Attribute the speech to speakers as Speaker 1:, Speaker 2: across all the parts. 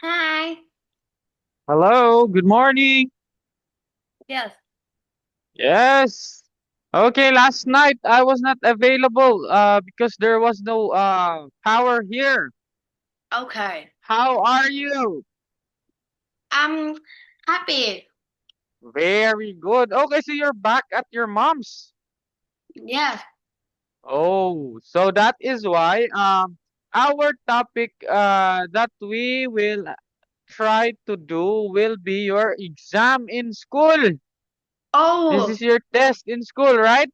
Speaker 1: Hi.
Speaker 2: Hello, good morning.
Speaker 1: Yes.
Speaker 2: Yes. Okay, last night I was not available because there was no power here.
Speaker 1: Okay.
Speaker 2: How are you?
Speaker 1: I'm happy.
Speaker 2: Very good. Okay, so you're back at your mom's.
Speaker 1: Yes.
Speaker 2: Oh, so that is why our topic that we will try to do will be your exam in school. This
Speaker 1: Oh,
Speaker 2: is your test in school, right?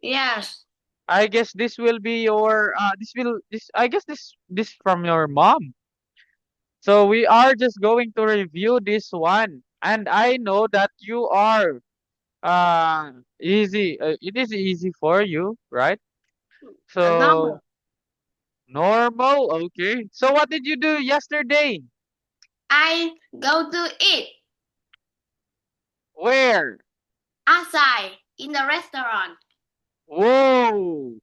Speaker 1: yes.
Speaker 2: I guess this will be your this I guess this from your mom. So we are just going to review this one. And I know that you are easy it is easy for you, right?
Speaker 1: A
Speaker 2: So
Speaker 1: number.
Speaker 2: normal, okay. So what did you do yesterday?
Speaker 1: I go to eat
Speaker 2: Where?
Speaker 1: outside in the restaurant.
Speaker 2: Whoa.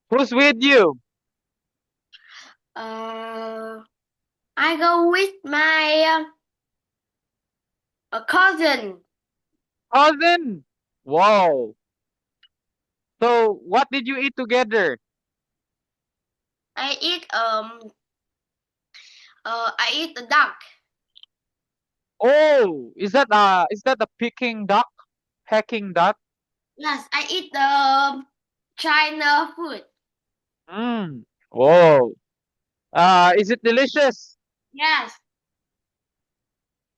Speaker 2: Who's with you?
Speaker 1: Uh, I go with my cousin.
Speaker 2: Cousin. Wow. So what did you eat together?
Speaker 1: I eat I eat the duck.
Speaker 2: Oh, is that a Peking duck? Peking duck?
Speaker 1: Yes, I eat the China food.
Speaker 2: Mm. Whoa. Is it delicious?
Speaker 1: Yes.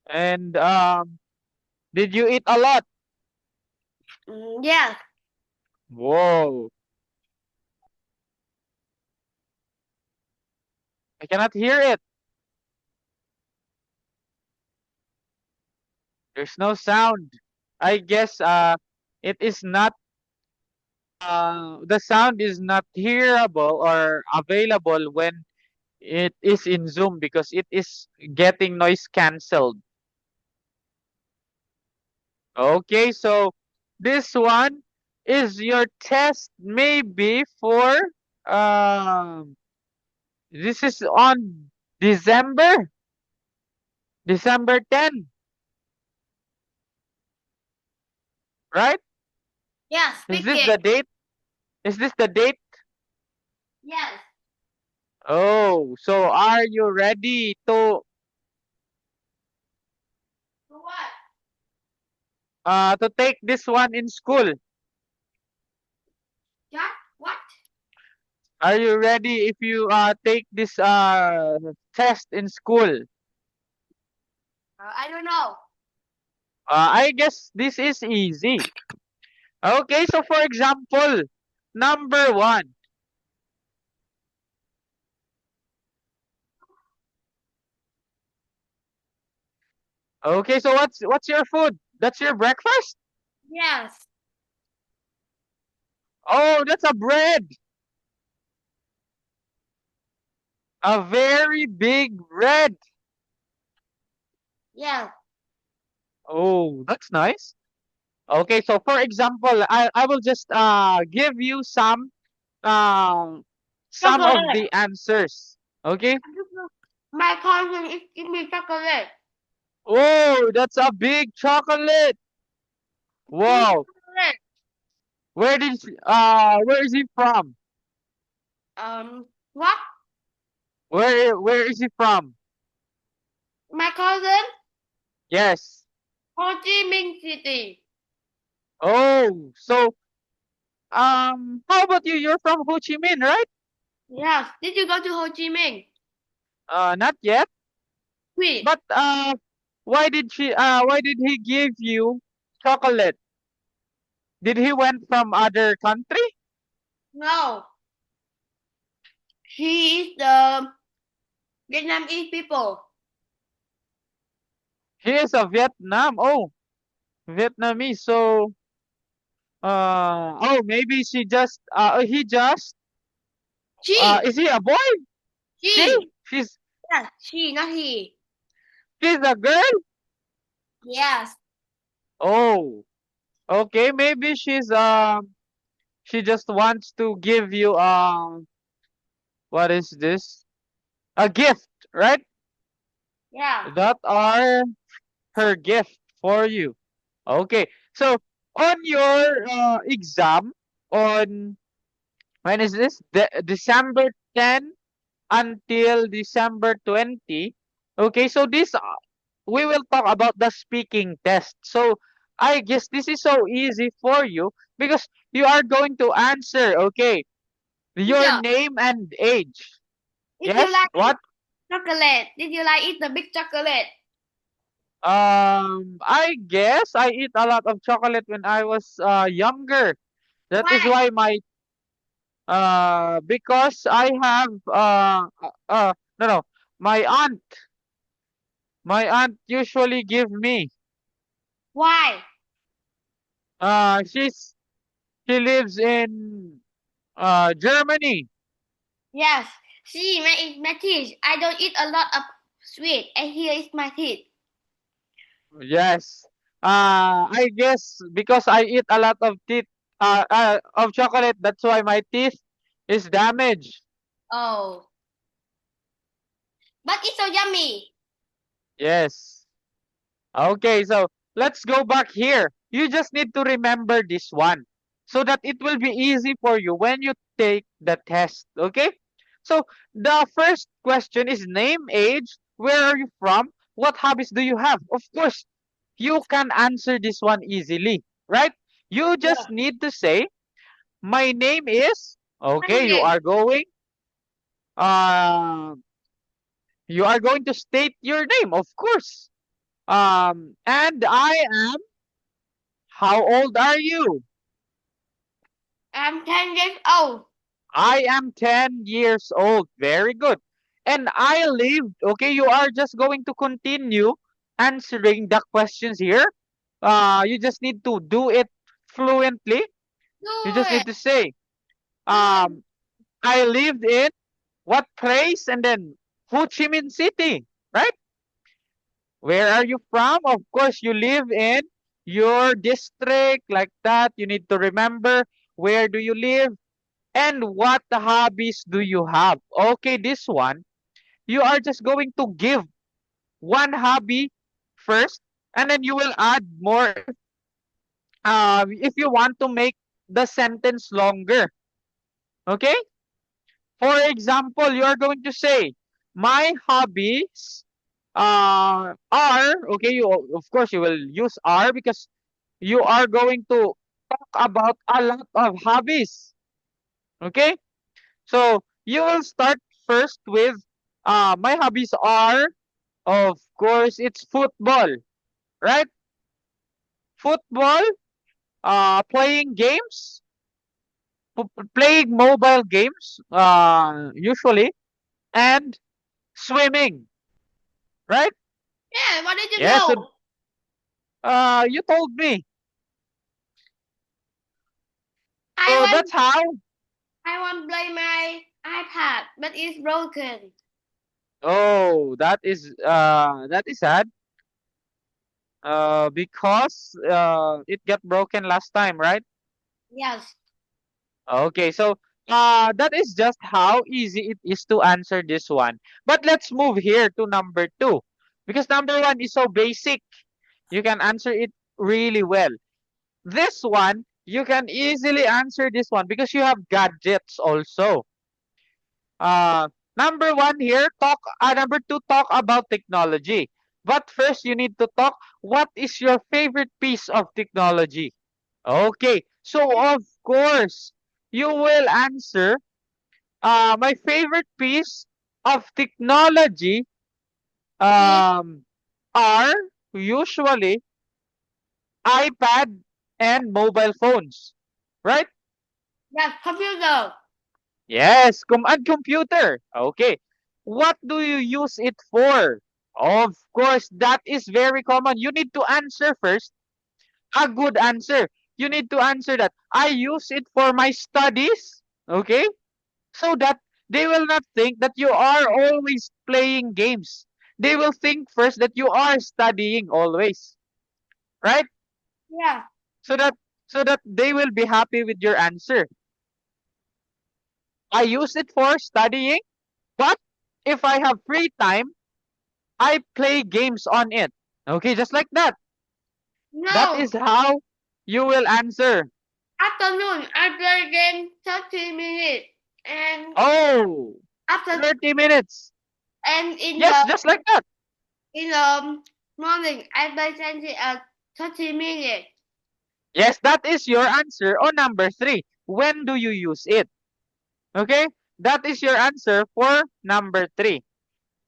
Speaker 2: And did you eat a lot?
Speaker 1: Yes.
Speaker 2: Whoa. I cannot hear it. There's no sound. I guess it is not the sound is not hearable or available when it is in Zoom because it is getting noise cancelled. Okay, so this one is your test maybe for um this is on December December 10, right?
Speaker 1: Yes.
Speaker 2: Is this
Speaker 1: Speaking.
Speaker 2: the date? Is this the date?
Speaker 1: Yes.
Speaker 2: Oh, so are you ready
Speaker 1: For what?
Speaker 2: to take this one in school?
Speaker 1: Jack? What?
Speaker 2: Are you ready if you take this test in school?
Speaker 1: I don't know.
Speaker 2: I guess this is easy. Okay, so for example, number 1. Okay, so what's your food? That's your breakfast?
Speaker 1: Yes.
Speaker 2: Oh, that's a bread. A very big bread.
Speaker 1: Yes.
Speaker 2: Oh, that's nice. Okay, so for example, I will just give you um some of
Speaker 1: Chocolate.
Speaker 2: the answers. Okay?
Speaker 1: My cousin is give me chocolate.
Speaker 2: Oh, that's a big chocolate.
Speaker 1: Big
Speaker 2: Wow.
Speaker 1: chocolate.
Speaker 2: Where is he from?
Speaker 1: What?
Speaker 2: Where is he from?
Speaker 1: My cousin?
Speaker 2: Yes.
Speaker 1: Ho Chi Minh City.
Speaker 2: Oh, so how about you? You're from Ho Chi Minh, right?
Speaker 1: Yes. Did you go to Ho Chi Minh?
Speaker 2: Not yet.
Speaker 1: Oui.
Speaker 2: But why did he give you chocolate? Did he went from other country?
Speaker 1: No. He is the Vietnamese people.
Speaker 2: He is a Vietnam. Oh, Vietnamese. So maybe he just
Speaker 1: She.
Speaker 2: is he a boy? She?
Speaker 1: She.
Speaker 2: She's
Speaker 1: Yes. She, not he.
Speaker 2: she's a girl?
Speaker 1: Yes.
Speaker 2: Oh, okay. Maybe she just wants to give you what is this? A gift, right?
Speaker 1: Yeah.
Speaker 2: That are her gift for you. Okay. So on your exam on when is this? December 10 until December 20. Okay, so this we will talk about the speaking test. So I guess this is so easy for you because you are going to answer, okay, your
Speaker 1: Teacher,
Speaker 2: name and age.
Speaker 1: if you
Speaker 2: Yes?
Speaker 1: like
Speaker 2: What?
Speaker 1: chocolate, did you like eat the big chocolate?
Speaker 2: I guess I eat a lot of chocolate when I was younger. That is
Speaker 1: Why?
Speaker 2: why my because I have no no my aunt usually give me
Speaker 1: Why?
Speaker 2: uh she's she lives in Germany.
Speaker 1: Yes. See, my teeth. I don't eat a lot of sweet, and here is my teeth.
Speaker 2: Yes. I guess because I eat a lot of teeth of chocolate, that's why my teeth is damaged.
Speaker 1: Oh, but it's so yummy.
Speaker 2: Yes. Okay, so let's go back here. You just need to remember this one so that it will be easy for you when you take the test. Okay? So the first question is name, age, where are you from, what hobbies do you have? Of course, you can answer this one easily, right? You just
Speaker 1: Yeah.
Speaker 2: need to say, my name is,
Speaker 1: My
Speaker 2: okay,
Speaker 1: name.
Speaker 2: uh, you are going to state your name, of course. And how old are you?
Speaker 1: I'm 10 years old.
Speaker 2: I am 10 years old. Very good. And I lived, okay, you are just going to continue answering the questions here. You just need to do it fluently.
Speaker 1: Do
Speaker 2: You just
Speaker 1: it.
Speaker 2: need to say,
Speaker 1: Do it.
Speaker 2: um, I lived in what place and then Ho Chi Minh City, right? Where are you from? Of course, you live in your district like that. You need to remember where do you live and what hobbies do you have. Okay, this one, you are just going to give one hobby first and then you will add more if you want to make the sentence longer. Okay? For example, you are going to say, my hobbies are, okay, you of course you will use are because you are going to talk about a lot of hobbies. Okay? So you will start first with my hobbies are, of course, it's football, right? Football, playing games, playing mobile games, usually, and swimming, right?
Speaker 1: Yeah, what did you
Speaker 2: Yes, so,
Speaker 1: know?
Speaker 2: you told me.
Speaker 1: I
Speaker 2: So
Speaker 1: want
Speaker 2: that's how.
Speaker 1: I want to play my iPad, but it's broken.
Speaker 2: Oh, that is sad. Because it got broken last time, right?
Speaker 1: Yes.
Speaker 2: Okay, so that is just how easy it is to answer this one. But let's move here to number two. Because number one is so basic. You can answer it really well. This one, you can easily answer this one because you have gadgets also. Uh, Number one here, number two, talk about technology. But first, you need to talk, what is your favorite piece of technology? Okay, so of course, you will answer, my favorite piece of technology
Speaker 1: Is
Speaker 2: um, are usually iPad and mobile phones, right?
Speaker 1: the computer.
Speaker 2: Yes, and computer. Okay. What do you use it for? Of course, that is very common. You need to answer first a good answer. You need to answer that. I use it for my studies. Okay. So that they will not think that you are always playing games. They will think first that you are studying always. Right?
Speaker 1: Yeah.
Speaker 2: So that they will be happy with your answer. I use it for studying, but if I have free time, I play games on it. Okay, just like that. That
Speaker 1: No.
Speaker 2: is how you will answer.
Speaker 1: Afternoon, I play game 30 minutes. And
Speaker 2: Oh,
Speaker 1: after
Speaker 2: 30 minutes.
Speaker 1: and
Speaker 2: Yes, just like that.
Speaker 1: in the morning, I play 30 minutes.
Speaker 2: Yes, that is your answer on number three. When do you use it? Okay, that is your answer for number three.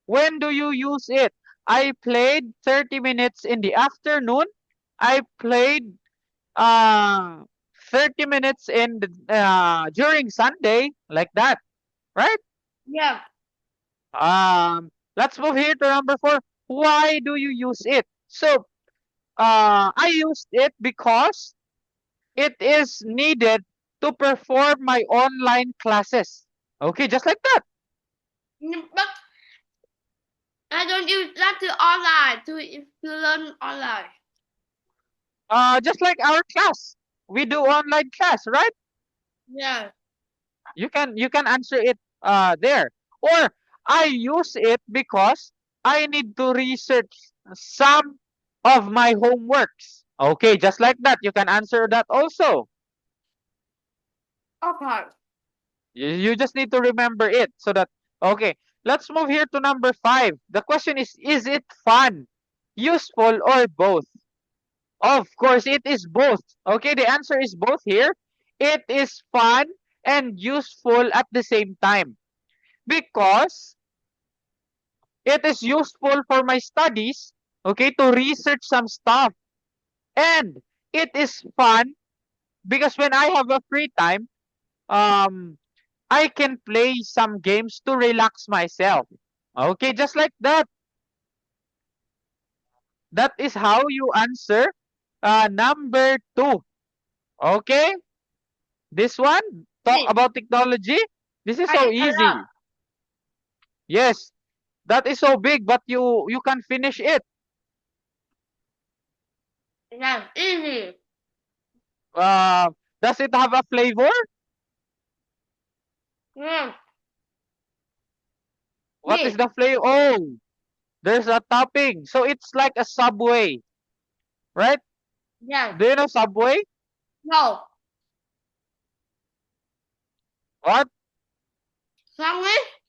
Speaker 2: When do you use it? I played 30 minutes in the afternoon. I played uh 30 minutes in during Sunday, like that, right?
Speaker 1: Yeah.
Speaker 2: Let's move here to number four. Why do you use it? So, I used it because it is needed to perform my online classes. Okay, just like that.
Speaker 1: But I don't use that to online to learn online.
Speaker 2: Just like our class, we do online class, right?
Speaker 1: Yeah.
Speaker 2: You can answer it there. Or I use it because I need to research some of my homeworks. Okay, just like that. You can answer that also.
Speaker 1: Okay.
Speaker 2: You just need to remember it so that, okay, let's move here to number five. The question is it fun, useful, or both? Of course, it is both. Okay, the answer is both here. It is fun and useful at the same time because it is useful for my studies, okay, to research some stuff. And it is fun because when I have a free time, um, I can play some games to relax myself. Okay, just like that. That is how you answer number two. Okay, this one, talk
Speaker 1: Yes.
Speaker 2: about technology. This is
Speaker 1: I
Speaker 2: so
Speaker 1: eat a lot.
Speaker 2: easy. Yes, that is so big, but you can finish it.
Speaker 1: That's easy.
Speaker 2: Uh, does it have a flavor?
Speaker 1: Yeah.
Speaker 2: What is
Speaker 1: Yes.
Speaker 2: the flavor? Oh, there's a topping. So it's like a Subway, right?
Speaker 1: Yes.
Speaker 2: Do you know Subway?
Speaker 1: No.
Speaker 2: What?
Speaker 1: Sandwich?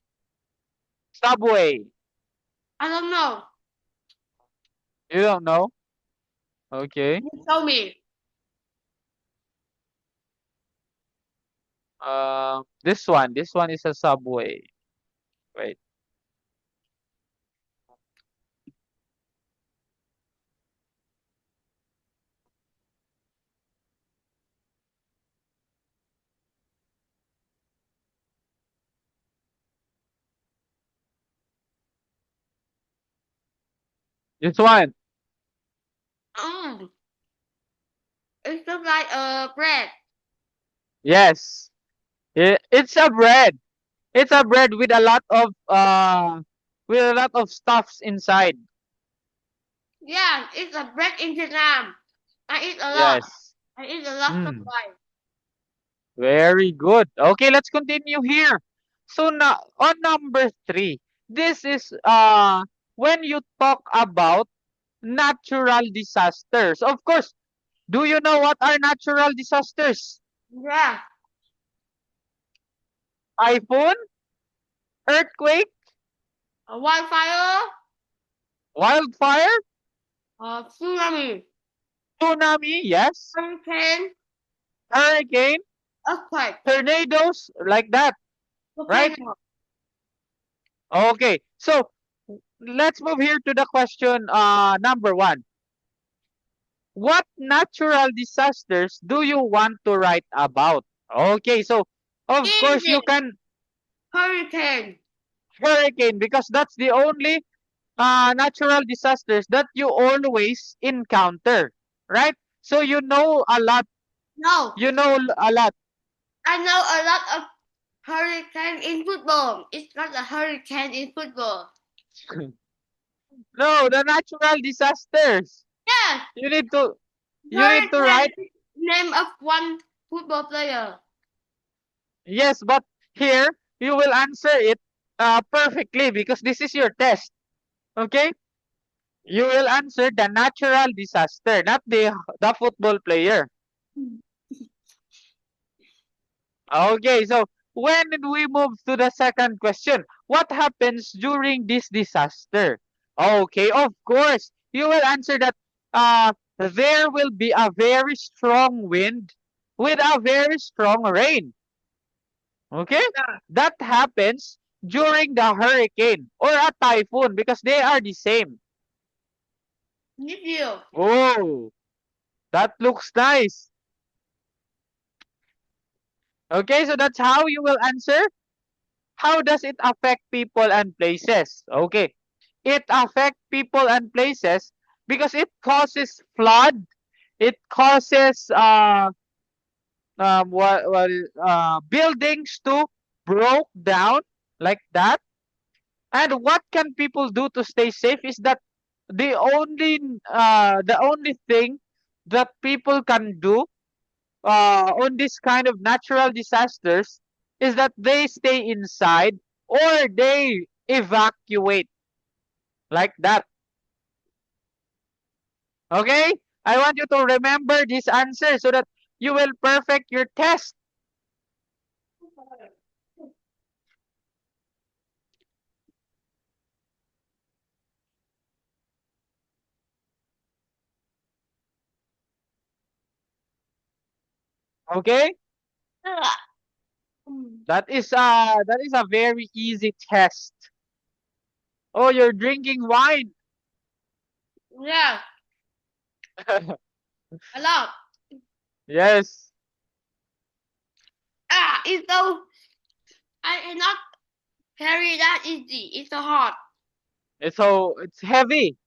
Speaker 2: Subway.
Speaker 1: I don't know.
Speaker 2: You don't know? Okay.
Speaker 1: You show me.
Speaker 2: This one is a Subway. Wait. This one.
Speaker 1: Mm. It looks like a bread.
Speaker 2: Yes. It's a bread. It's a bread with a lot of stuffs inside.
Speaker 1: Yeah, it's a bread in Vietnam. I eat a lot.
Speaker 2: Yes.
Speaker 1: I eat a lot of
Speaker 2: Mm,
Speaker 1: bread.
Speaker 2: very good. Okay, let's continue here. So now on number three, this is when you talk about natural disasters. Of course, do you know what are natural disasters?
Speaker 1: Yeah.
Speaker 2: Typhoon, earthquake,
Speaker 1: Wildfire.
Speaker 2: wildfire,
Speaker 1: Tsunami.
Speaker 2: tsunami, yes,
Speaker 1: Hurricane.
Speaker 2: hurricane,
Speaker 1: Earthquake.
Speaker 2: tornadoes, like that, right?
Speaker 1: Volcano.
Speaker 2: Okay, so let's move here to the question number 1. What natural disasters do you want to write about? Okay, so of course you
Speaker 1: Easy.
Speaker 2: can
Speaker 1: Hurricane.
Speaker 2: hurricane because that's the only natural disasters that you always encounter, right? So you know a lot.
Speaker 1: No.
Speaker 2: You know a lot.
Speaker 1: I know a lot of hurricane in football. It's not a hurricane in football.
Speaker 2: No, the natural disasters.
Speaker 1: Yes.
Speaker 2: You need to
Speaker 1: Hurricane.
Speaker 2: write.
Speaker 1: Name of one football player.
Speaker 2: Yes, but here you will answer it perfectly because this is your test. Okay? You will answer the natural disaster, not the football player. Okay, so when we move to the second question, what happens during this disaster? Okay, of course, you will answer that there will be a very strong wind with a very strong rain. Okay? That happens during the hurricane or a typhoon because they are the same.
Speaker 1: Give you.
Speaker 2: Oh, that looks nice. Okay, so that's how you will answer. How does it affect people and places? Okay, it affects people and places because it causes flood. It causes buildings to broke down like that. And what can people do to stay safe is that the only thing that people can do on this kind of natural disasters is that they stay inside or they evacuate like that. Okay? I want you to remember this answer so that you will perfect your test. Okay? That is a very easy test. Oh, you're drinking wine.
Speaker 1: Yeah. A lot.
Speaker 2: Yes.
Speaker 1: It's so. I cannot carry that easy. It's so hard.
Speaker 2: It's heavy.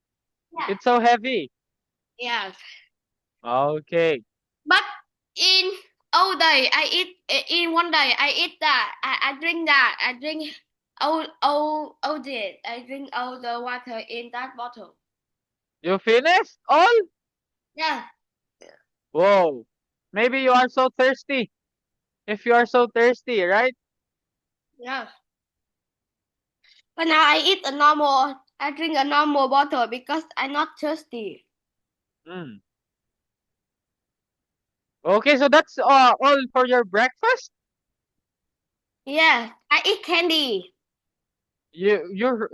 Speaker 1: Yeah.
Speaker 2: It's so heavy.
Speaker 1: Yes.
Speaker 2: Okay.
Speaker 1: But in all day, I eat. In one day, I eat that. I drink that. I drink all day. I drink all the water in that bottle.
Speaker 2: You finished all?
Speaker 1: Yeah.
Speaker 2: Whoa. Maybe you are so thirsty. If you are so thirsty, right?
Speaker 1: Yeah. But now I eat a normal. I drink a normal bottle because I'm not thirsty.
Speaker 2: Mm. Okay, so that's all for your breakfast?
Speaker 1: Yeah. I eat candy.
Speaker 2: You're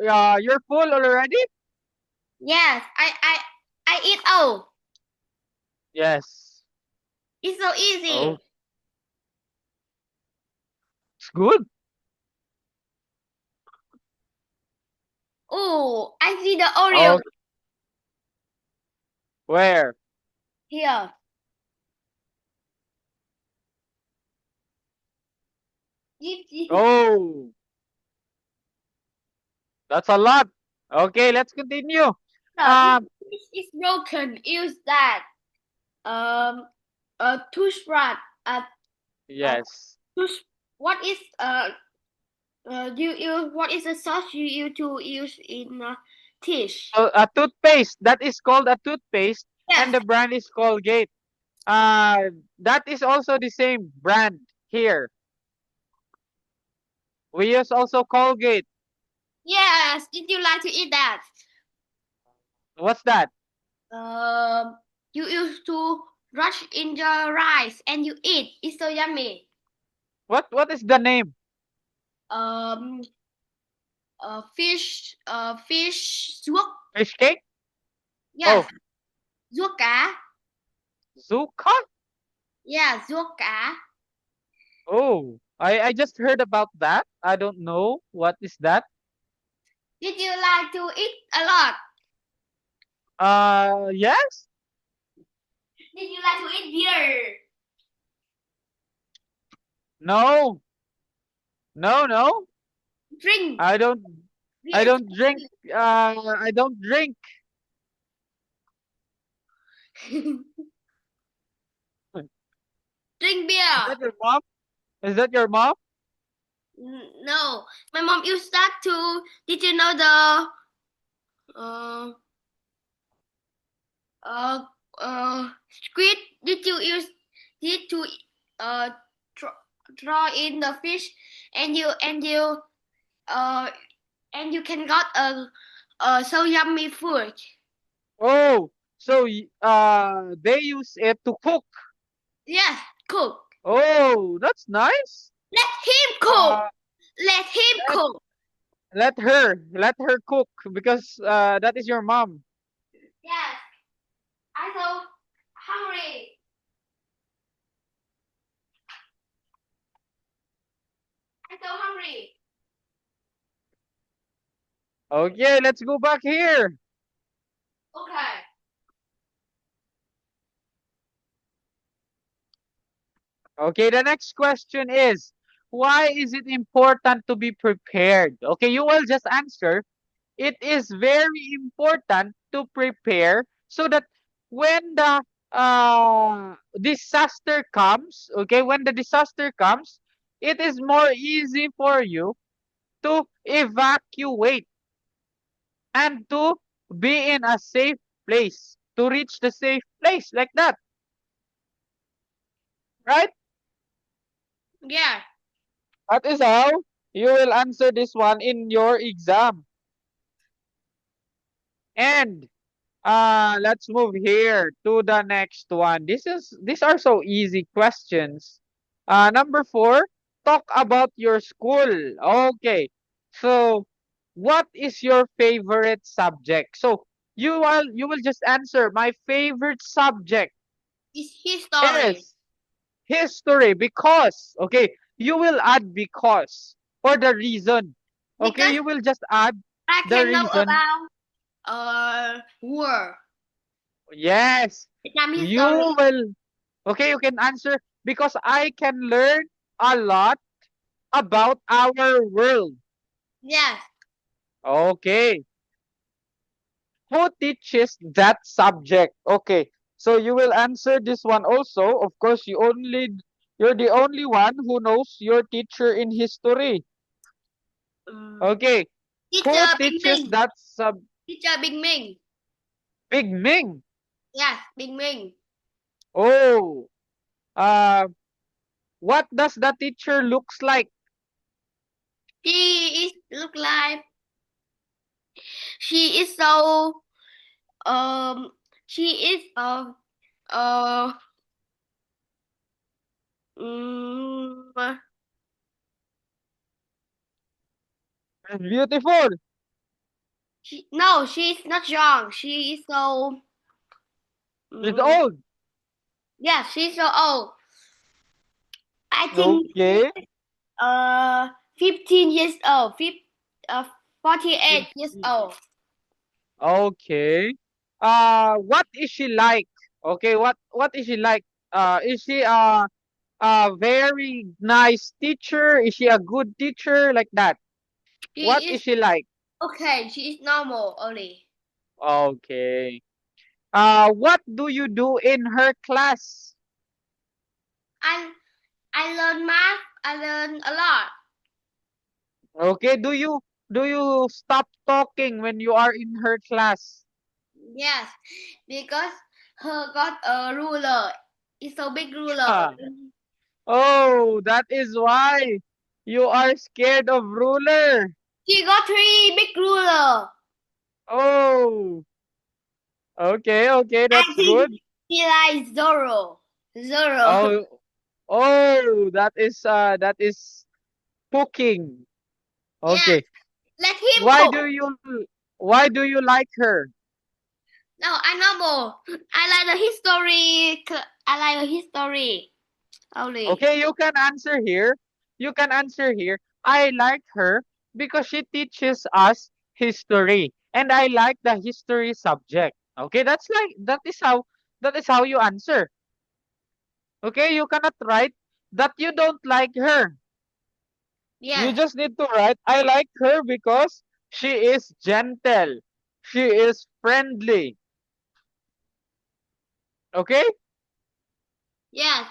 Speaker 2: full already?
Speaker 1: Yes. I eat all.
Speaker 2: Yes.
Speaker 1: It's so easy.
Speaker 2: Oh, it's good.
Speaker 1: Oh, I see the Oreo
Speaker 2: Oh, where?
Speaker 1: here.
Speaker 2: Oh, that's a lot. Okay, let's continue.
Speaker 1: This is broken. Use that. A toothbrush.
Speaker 2: Yes.
Speaker 1: Tooth. What is you use? What is the sauce you use in teeth?
Speaker 2: So a toothpaste, that is called a toothpaste, and
Speaker 1: Yes.
Speaker 2: the brand is Colgate. That is also the same brand here. We use also Colgate.
Speaker 1: Yes. Did you like to eat that?
Speaker 2: What's that?
Speaker 1: You used to rush in the rice and you eat. It's so yummy.
Speaker 2: What is the name?
Speaker 1: Um, fish ruốc.
Speaker 2: Fish cake?
Speaker 1: Yes,
Speaker 2: Oh,
Speaker 1: ruốc cá.
Speaker 2: Zuka?
Speaker 1: Yeah, ruốc cá.
Speaker 2: Oh, I just heard about that. I don't know what is that.
Speaker 1: Did you like to eat a lot?
Speaker 2: Yes.
Speaker 1: Did you like to eat beer?
Speaker 2: No. No, no.
Speaker 1: Drink
Speaker 2: I don't I
Speaker 1: beer.
Speaker 2: don't drink I don't drink.
Speaker 1: Drink
Speaker 2: Is
Speaker 1: beer.
Speaker 2: that your mom? Is that your mom?
Speaker 1: No, my mom used that too. Did you know the uh uh squid? Did to uh draw, draw in the fish and uh and you can got a so yummy food.
Speaker 2: Oh, so they use it to cook.
Speaker 1: Yes, cook.
Speaker 2: Oh, that's nice.
Speaker 1: Let him cook.
Speaker 2: Uh,
Speaker 1: Let him
Speaker 2: let
Speaker 1: cook.
Speaker 2: let her cook because that is your mom.
Speaker 1: Yes, I'm so hungry. I'm so hungry.
Speaker 2: Okay, let's go back here.
Speaker 1: Okay.
Speaker 2: Okay, the next question is, why is it important to be prepared? Okay, you will just answer. It is very important to prepare so that when the disaster comes, okay, when the disaster comes, it is more easy for you to evacuate and to be in a safe place, to reach the safe place like that, right?
Speaker 1: Yeah.
Speaker 2: That is how you will answer this one in your exam. And let's move here to the next one. These are so easy questions. Number 4, talk about your school. Okay. So, what is your favorite subject? So, you will just answer my favorite subject
Speaker 1: It's his story.
Speaker 2: is history because, okay, you will add because for the reason. Okay,
Speaker 1: Because
Speaker 2: you will just add
Speaker 1: I
Speaker 2: the
Speaker 1: can know
Speaker 2: reason.
Speaker 1: about war.
Speaker 2: Yes,
Speaker 1: Vietnam
Speaker 2: you
Speaker 1: history.
Speaker 2: will. Okay, you can answer because I can learn a lot about our world.
Speaker 1: Yes.
Speaker 2: Okay, who teaches that subject? Okay, so you will answer this one also. Of course, you're the only one who knows your teacher in history.
Speaker 1: Um,
Speaker 2: Okay, who
Speaker 1: teacher Big
Speaker 2: teaches
Speaker 1: Ming.
Speaker 2: that sub
Speaker 1: Teacher Big Ming.
Speaker 2: Big Ming?
Speaker 1: Yes, Big Ming.
Speaker 2: Oh, uh, what does the teacher looks like?
Speaker 1: She is look like she is so um she is uh mm,
Speaker 2: Beautiful.
Speaker 1: no, she's not young. She is so
Speaker 2: She's
Speaker 1: um,
Speaker 2: old.
Speaker 1: yeah, she's so old. I think
Speaker 2: Okay.
Speaker 1: 15 years old. 48 years
Speaker 2: 50.
Speaker 1: old.
Speaker 2: Okay. What is she like? Okay, what is she like? Is she a very nice teacher? Is she a good teacher like that? What
Speaker 1: She
Speaker 2: is
Speaker 1: is
Speaker 2: she like?
Speaker 1: okay. She is normal only.
Speaker 2: Okay. What do you do in her class?
Speaker 1: I I learn math. I learn a lot.
Speaker 2: Okay, do you stop talking when you are in her class?
Speaker 1: Yes, because her got a ruler. It's a big ruler.
Speaker 2: Ah, oh, that is why you are scared of ruler.
Speaker 1: She got three big ruler.
Speaker 2: Oh. Okay, okay,
Speaker 1: I
Speaker 2: that's
Speaker 1: think
Speaker 2: good.
Speaker 1: he likes Zoro. Zoro.
Speaker 2: Oh, oh, that is cooking.
Speaker 1: Yeah,
Speaker 2: Okay.
Speaker 1: let him
Speaker 2: Why
Speaker 1: cook.
Speaker 2: do you why do you like her?
Speaker 1: No, I know more. I like the history. I like the history only.
Speaker 2: Okay, you can answer here. You can answer here. I like her because she teaches us history, and I like the history subject. Okay, that is how you answer. Okay, you cannot write that you don't like her. You
Speaker 1: Yes,
Speaker 2: just need to write I like her because she is gentle. She is friendly. Okay?
Speaker 1: yes.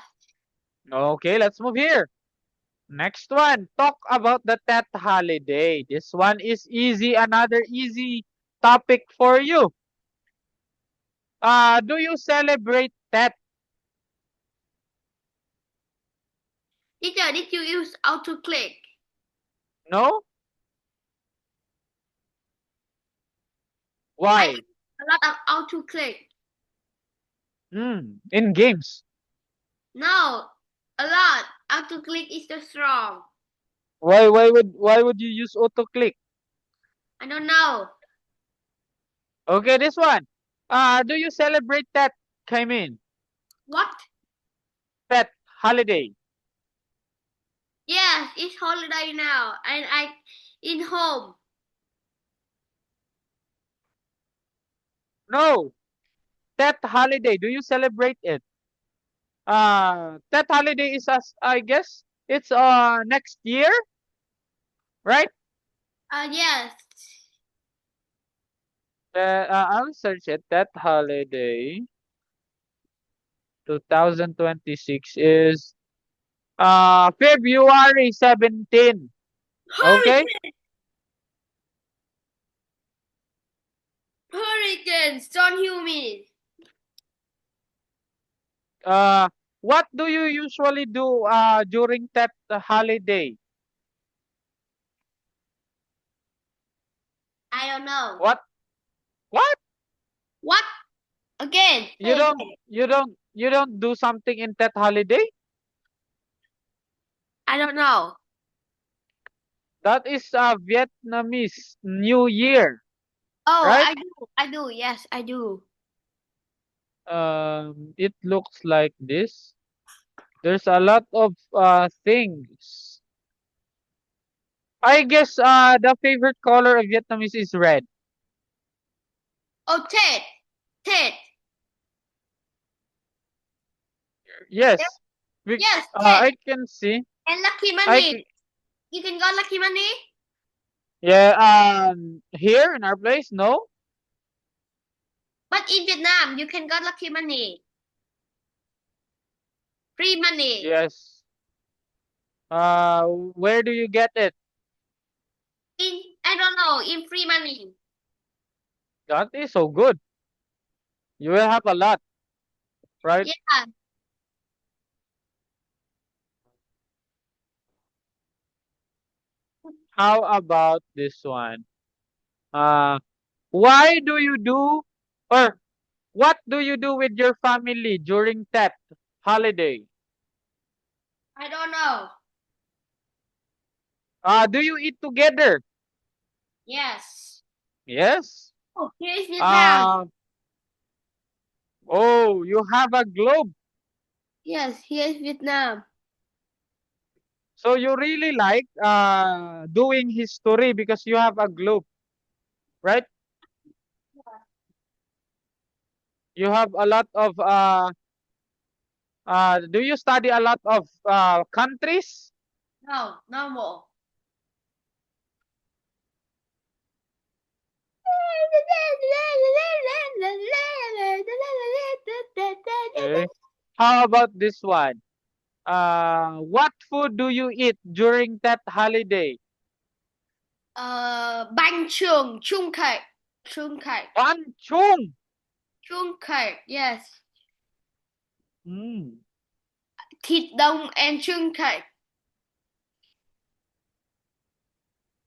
Speaker 2: Okay, let's move here. Next one, talk about the Tet holiday. This one is easy, another easy topic for you. Do you celebrate Tet?
Speaker 1: Teacher, did you use autoclick?
Speaker 2: No?
Speaker 1: I
Speaker 2: Why?
Speaker 1: use a lot of autoclick.
Speaker 2: In games.
Speaker 1: No, a lot. Autoclick is the strong.
Speaker 2: Why would you use autoclick?
Speaker 1: I don't know.
Speaker 2: Okay, this one. Do you celebrate Tet, Kaimin?
Speaker 1: What?
Speaker 2: Tet holiday.
Speaker 1: Yes, it's holiday now, and I in home.
Speaker 2: No. Tet holiday. Do you celebrate it? Tet holiday is as I guess it's next year, right?
Speaker 1: Yes.
Speaker 2: I'll search it. Tet holiday 2026 is February 17. Okay?
Speaker 1: Hurricane, hurricanes. Don't hear me.
Speaker 2: Uh what do you usually do during Tet holiday?
Speaker 1: I don't know.
Speaker 2: What? What?
Speaker 1: What? Again?
Speaker 2: You
Speaker 1: Say
Speaker 2: don't
Speaker 1: again.
Speaker 2: you don't do something in Tet holiday?
Speaker 1: I don't know.
Speaker 2: That is Vietnamese New Year,
Speaker 1: Oh,
Speaker 2: right?
Speaker 1: I do. I do. Yes, I do.
Speaker 2: It looks like this. There's a lot of things. I guess the favorite color of Vietnamese is red.
Speaker 1: Oh, Ted. Ted. Yes,
Speaker 2: Yes. We,
Speaker 1: yes, Ted.
Speaker 2: I can see.
Speaker 1: And Lucky
Speaker 2: I
Speaker 1: Money.
Speaker 2: c-
Speaker 1: You can go Lucky Money.
Speaker 2: yeah. Here in our place, no.
Speaker 1: But in Vietnam, you can go Lucky Money. Free money.
Speaker 2: Yes. Where do you get it?
Speaker 1: In I don't know. In free money.
Speaker 2: That is so good. You will have a lot, right?
Speaker 1: Yeah.
Speaker 2: How about this one? Uh, why do you do or what do you do with your family during Tet holiday?
Speaker 1: I don't know.
Speaker 2: Do you eat together?
Speaker 1: Yes.
Speaker 2: Yes.
Speaker 1: Oh, here is Vietnam.
Speaker 2: Uh, oh, you have a globe.
Speaker 1: Yes, here is Vietnam.
Speaker 2: So you really like doing history because you have a globe, right? You have a lot of do you study a lot of countries?
Speaker 1: No, no more.
Speaker 2: Okay. How about this one? What food do you eat during that holiday?
Speaker 1: Bánh chưng, chung cake, chung cake,
Speaker 2: Panchung.
Speaker 1: chung cake. Yes,
Speaker 2: Mm.
Speaker 1: thịt đông and chung cake,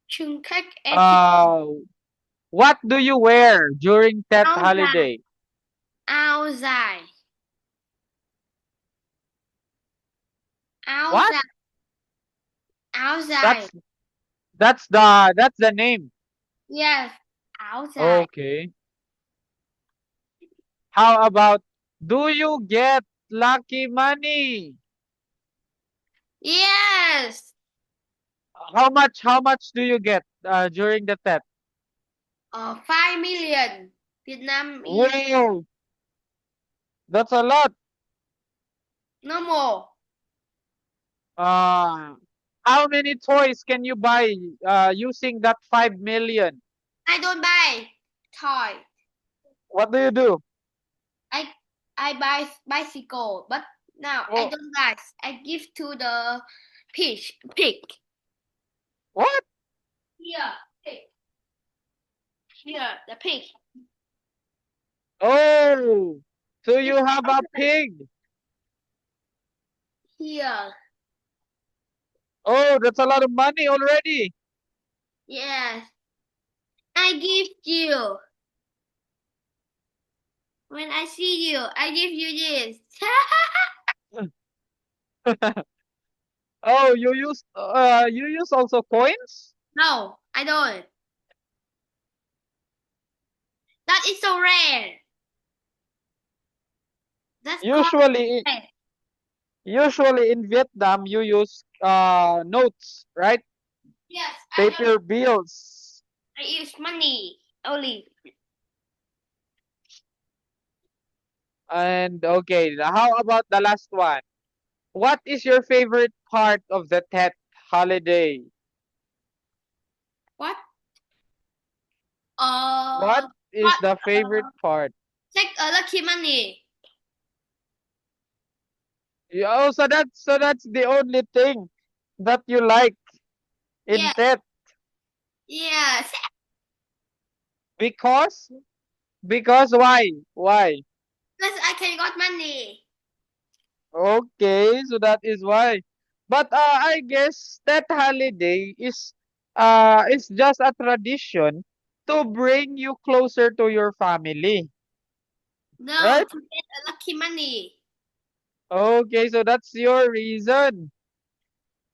Speaker 1: chung cake and thịt
Speaker 2: Uh, what do you wear during that
Speaker 1: áo dài,
Speaker 2: holiday?
Speaker 1: outside.
Speaker 2: What?
Speaker 1: Outside. Outside.
Speaker 2: That's the name.
Speaker 1: Yes. Outside.
Speaker 2: Okay. How about, do you get lucky money?
Speaker 1: Yes.
Speaker 2: How much do you get during the Tet?
Speaker 1: 5 million Vietnamese.
Speaker 2: Wow, that's a lot.
Speaker 1: No more.
Speaker 2: Uh, how many toys can you buy using that 5 million?
Speaker 1: I don't buy toy.
Speaker 2: What do you do?
Speaker 1: I I buy bicycle, but now I
Speaker 2: Oh,
Speaker 1: don't buy. I give to the pig.
Speaker 2: what?
Speaker 1: Here, pig. Here, the pig.
Speaker 2: Oh, so you have a pig.
Speaker 1: Here.
Speaker 2: Oh, that's a lot of money already.
Speaker 1: Yes. I give you. When I see you, I give you this.
Speaker 2: Oh, you use also coins?
Speaker 1: No, I don't. That is so rare. That's called
Speaker 2: Usually,
Speaker 1: rare.
Speaker 2: usually in Vietnam, you use notes, right?
Speaker 1: Yes,
Speaker 2: Paper bills.
Speaker 1: I use money only.
Speaker 2: And okay, how about the last one? What is your favorite part of the Tet holiday?
Speaker 1: What?
Speaker 2: What is
Speaker 1: What?
Speaker 2: the favorite part?
Speaker 1: Take a lucky money.
Speaker 2: Oh, so that's the only thing that you like in
Speaker 1: Yes,
Speaker 2: Tet
Speaker 1: yes.
Speaker 2: because because why? Why?
Speaker 1: Because I can got money.
Speaker 2: Okay, so that is why. But I guess that holiday is just a tradition to bring you closer to your family,
Speaker 1: No,
Speaker 2: right?
Speaker 1: to get a lucky money.
Speaker 2: Okay, so that's your reason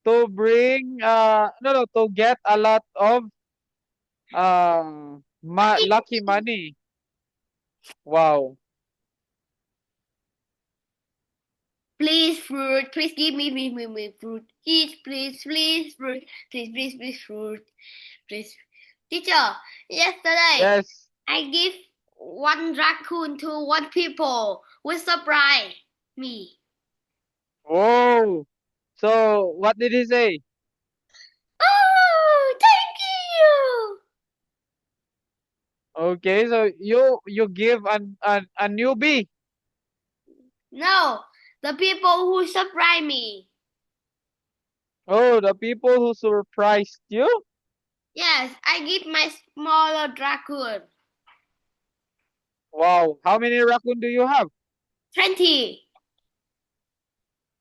Speaker 2: to bring no no to get a lot of
Speaker 1: Lucky.
Speaker 2: lucky money. Wow.
Speaker 1: Please fruit. Please give me fruit. Please fruit. Please fruit. Please. Teacher, yesterday
Speaker 2: Yes.
Speaker 1: I give one raccoon to one people who surprise me.
Speaker 2: Oh. So what did he say?
Speaker 1: Oh, thank you.
Speaker 2: Okay, so you give a newbie.
Speaker 1: No, the people who surprise me.
Speaker 2: Oh, the people who surprised you?
Speaker 1: Yes, I give my smaller raccoon.
Speaker 2: Wow. How many raccoon do you have?
Speaker 1: 20.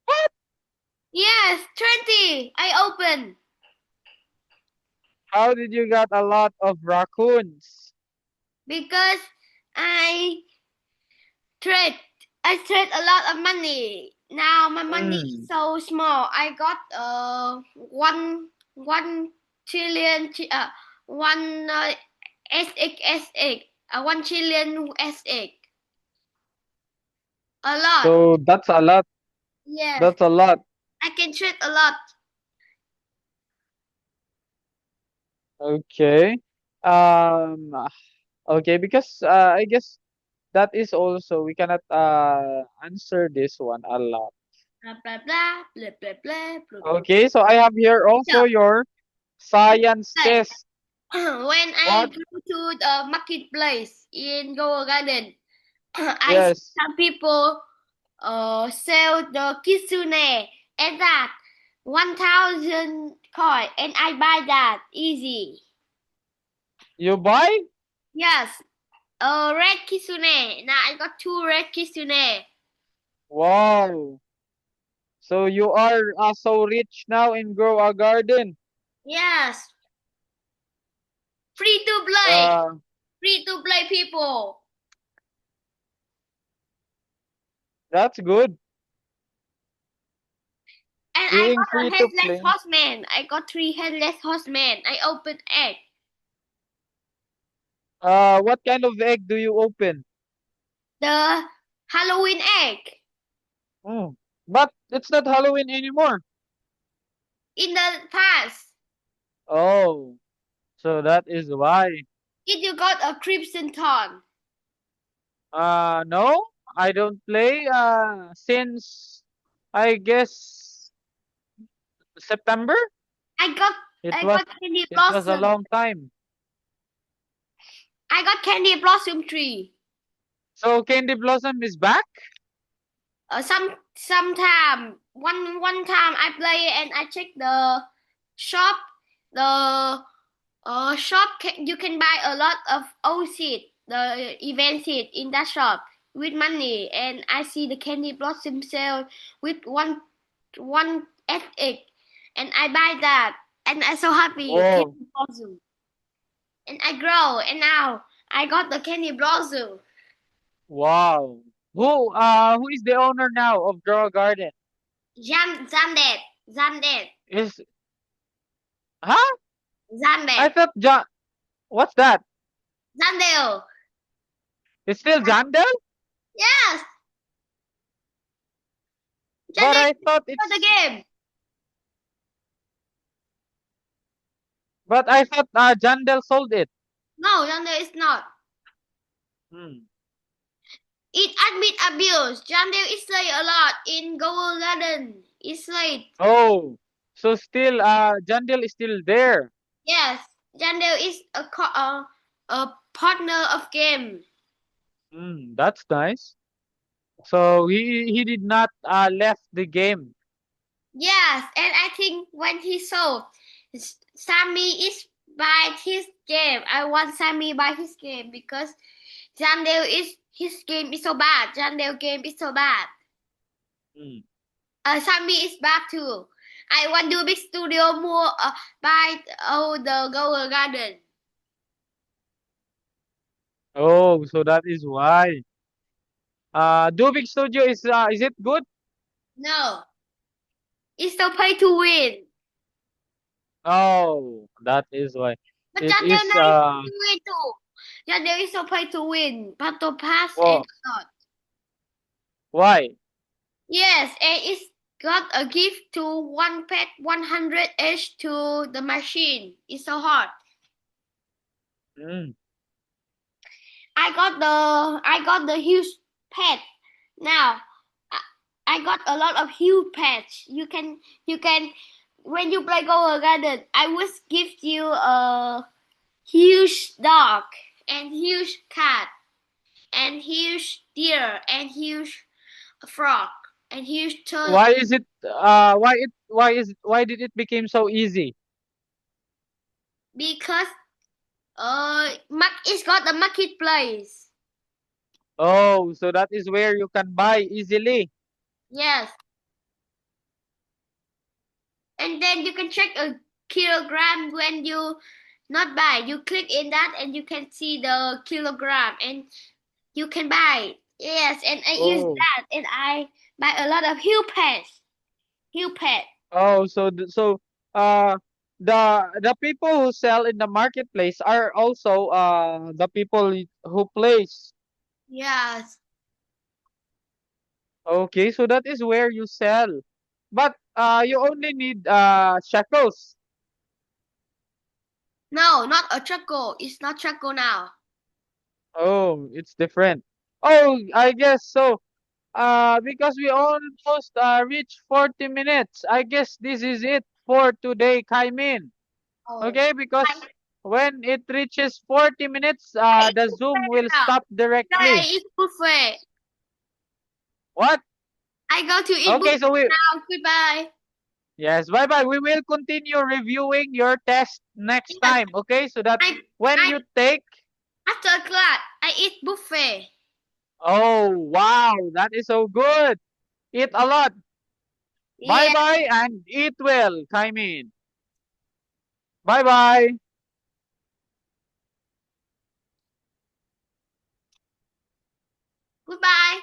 Speaker 2: What?
Speaker 1: Yes, 20. I open.
Speaker 2: How did you get a lot of raccoons?
Speaker 1: Because I trade. I trade a lot of money. Now my money is
Speaker 2: Mm.
Speaker 1: so small. I got 1 trillion one SX 1 trillion SX. A lot.
Speaker 2: So that's a lot.
Speaker 1: Yes,
Speaker 2: That's a lot.
Speaker 1: I can trade a lot.
Speaker 2: Okay. Um. Okay, because I guess that is also we cannot answer this one a lot.
Speaker 1: Blah blah blah blah blah blah blah.
Speaker 2: Okay, so I have here also your science
Speaker 1: Blah.
Speaker 2: test.
Speaker 1: When I
Speaker 2: What?
Speaker 1: go to the marketplace in Goa Garden, I see
Speaker 2: Yes.
Speaker 1: some people sell the kitsune and that 1,000 coin and I buy that easy.
Speaker 2: You buy?
Speaker 1: Yes, red kitsune. Now I got 2 red kitsune.
Speaker 2: Wow. So you are so rich now in Grow a Garden.
Speaker 1: Yes, free to play.
Speaker 2: Uh,
Speaker 1: Free to play people.
Speaker 2: That's good.
Speaker 1: And I
Speaker 2: Being
Speaker 1: got a
Speaker 2: free to
Speaker 1: headless
Speaker 2: play.
Speaker 1: horseman. I got 3 headless horsemen. I opened egg.
Speaker 2: What kind of egg do you open?
Speaker 1: The Halloween egg.
Speaker 2: Hmm. But it's not Halloween anymore.
Speaker 1: In the past,
Speaker 2: Oh, so that is why.
Speaker 1: if you got a Crimson Thorn.
Speaker 2: No, I don't play since I guess September.
Speaker 1: I got
Speaker 2: It
Speaker 1: I
Speaker 2: was
Speaker 1: got Candy
Speaker 2: it was a
Speaker 1: Blossom.
Speaker 2: long time.
Speaker 1: I got Candy Blossom tree.
Speaker 2: So Candy Blossom is back?
Speaker 1: Sometime one time I play and I check the shop. The shop you can buy a lot of old seed, the event seed in that shop with money, and I see the Candy Blossom sale with one egg, and I buy that, and I so happy
Speaker 2: Whoa,
Speaker 1: Candy Blossom, and I grow, and now I got the Candy Blossom.
Speaker 2: wow. Who is the owner now of Grow Garden?
Speaker 1: Zandet,
Speaker 2: Is huh? I
Speaker 1: Zandet,
Speaker 2: thought John. What's that?
Speaker 1: Zandel.
Speaker 2: It's still Jandel?
Speaker 1: Yes,
Speaker 2: But
Speaker 1: Zandel
Speaker 2: I thought
Speaker 1: for the
Speaker 2: it's
Speaker 1: game.
Speaker 2: but I thought Jandel sold it.
Speaker 1: No, Zandel is not.
Speaker 2: Hmm.
Speaker 1: It admit abuse. Jandel is late a lot in Gold Garden. It's late.
Speaker 2: Oh, so still Jandel is still there.
Speaker 1: Yes, Jandel is a partner of game.
Speaker 2: Hmm, that's nice. So he did not left the game.
Speaker 1: Yes, and I think when he sold, Sammy is by his game. I want Sammy by his game because Jandel is his game is so bad. Jandel game is so bad.
Speaker 2: Hmm.
Speaker 1: Sammy is back too. I want to big studio more by the Gold Garden.
Speaker 2: Oh, so that is why. Dubik Studio is it good?
Speaker 1: No, it's so pay to win.
Speaker 2: Oh, that is why.
Speaker 1: But
Speaker 2: It
Speaker 1: Jandel
Speaker 2: is
Speaker 1: now is pay to win too. Jandel is so pay to win. Battle pass and
Speaker 2: well,
Speaker 1: not.
Speaker 2: why?
Speaker 1: Yes, and it's got a gift to one pet 100 each to the machine. It's so hard.
Speaker 2: Mm.
Speaker 1: I got the huge pet. Now I, I got a lot of huge pets. You can when you play Gold Garden, I will give you a huge dog and huge cat and huge deer and huge frog and huge turtle
Speaker 2: Why is it why did it become so easy?
Speaker 1: because it's got a marketplace.
Speaker 2: Oh, so that is where you can buy easily.
Speaker 1: Yes, and then you can check a kilogram when you not buy. You click in that and you can see the kilogram and you can buy. Yes, and I use
Speaker 2: Oh.
Speaker 1: that and I buy a lot of huge pets. Huge pet.
Speaker 2: Oh, so uh the people who sell in the marketplace are also the people who place.
Speaker 1: Yes.
Speaker 2: Okay, so that is where you sell. But you only need shekels.
Speaker 1: No, not a charcoal. It's not charcoal now.
Speaker 2: Oh, it's different. Oh, I guess so. Because we almost reached 40 minutes. I guess this is it for today, Kaimin.
Speaker 1: Oh.
Speaker 2: Okay, because
Speaker 1: I,
Speaker 2: when it reaches 40 minutes,
Speaker 1: I eat
Speaker 2: the Zoom
Speaker 1: buffet
Speaker 2: will
Speaker 1: now.
Speaker 2: stop
Speaker 1: No, I
Speaker 2: directly.
Speaker 1: eat buffet.
Speaker 2: What?
Speaker 1: I go to eat
Speaker 2: Okay,
Speaker 1: buffet
Speaker 2: so
Speaker 1: now. Goodbye.
Speaker 2: yes, bye bye. We will continue reviewing your test next
Speaker 1: Yes,
Speaker 2: time. Okay, so that
Speaker 1: I,
Speaker 2: when
Speaker 1: I
Speaker 2: you take,
Speaker 1: after class I eat buffet.
Speaker 2: oh wow, that is so good. Eat a lot. Bye
Speaker 1: Yeah.
Speaker 2: bye and eat well, Kaimin. Bye bye.
Speaker 1: Goodbye.